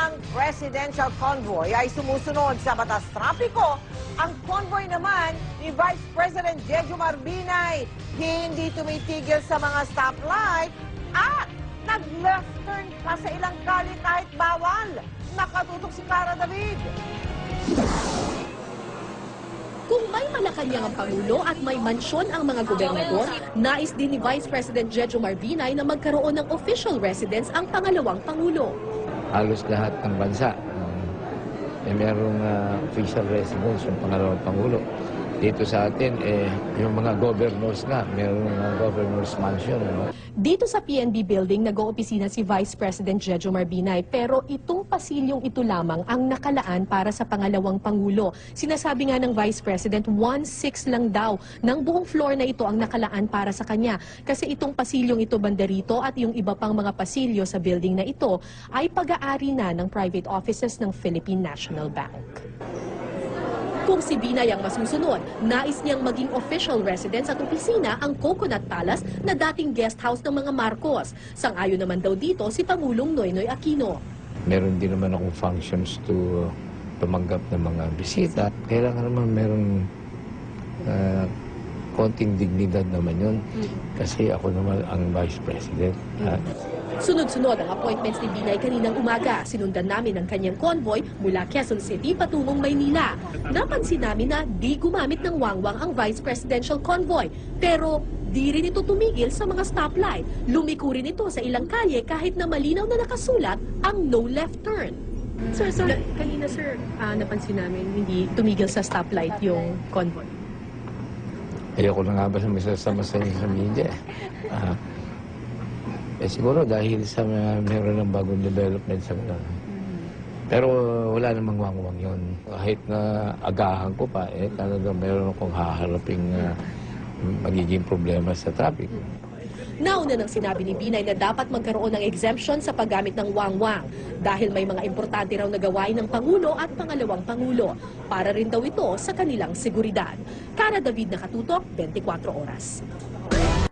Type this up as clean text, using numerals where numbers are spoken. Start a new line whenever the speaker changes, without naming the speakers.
ng presidential convoy ay sumusunod sa batas trapiko. Ang convoy naman ni Vice President Jejo Marbinay hindi tumitigil sa mga stoplight at nag-left turn pa sa ilang kali kahit bawal. Nakatutok si Cara David.
Kung may Malacanang ang Pangulo at may mansyon ang mga gobernador, nais din ni Vice President Jejo Marbinay na magkaroon ng official residence ang pangalawang Pangulo.
Halos lahat ng bansa merong official residence yung pangalawang Pangulo. Dito sa atin, yung mga governors nga, merong governor's mansion. Ano?
Dito sa PNB building, nag-oopisina si Vice President Jejo Marbinay, pero itong pasilyong ito lamang ang nakalaan para sa pangalawang Pangulo. Sinasabi nga ng Vice President, 1/6 lang daw ng buong floor na ito ang nakalaan para sa kanya. Kasi itong pasilyong ito banderito at yung iba pang mga pasilyo sa building na ito ay pag-aari na ng private offices ng Philippine National Bank. Kung si Binay ang masusunod, nais niyang maging official residence at opisina ang Coconut Palace na dating guest house ng mga Marcos. Sang-ayon naman daw dito si Pangulong Noynoy Aquino.
Meron din naman akong functions to tumanggap ng mga bisita. Kailangan naman merong konting dignidad naman yun. Kasi ako naman ang Vice President.
Sunod-sunod ang appointments ni Binay kaninang umaga. Sinundan namin ang kanyang convoy mula Quezon City patungong Maynila. Napansin namin na di gumamit ng wangwang ang Vice Presidential Convoy. Pero di rin ito tumigil sa mga stoplight. Lumiko rin ito sa ilang kalye kahit na malinaw na nakasulat ang no left turn. Sir, kanina napansin namin hindi tumigil sa stoplight yung convoy.
Ayoko na nga ba masasama sa media. Siguro dahil sa meron ng bagong development sa mga. Pero wala namang wangwang yun. Kahit na agahan ko pa, talagang meron akong haharaping magiging problema sa traffic.
Nauna nang sinabi ni Binay na dapat magkaroon ng exemption sa paggamit ng wangwang dahil may mga importante raw na gawain ng Pangulo at pangalawang Pangulo. Para rin daw ito sa kanilang seguridad. Cara David, Nakatutok, 24 Oras.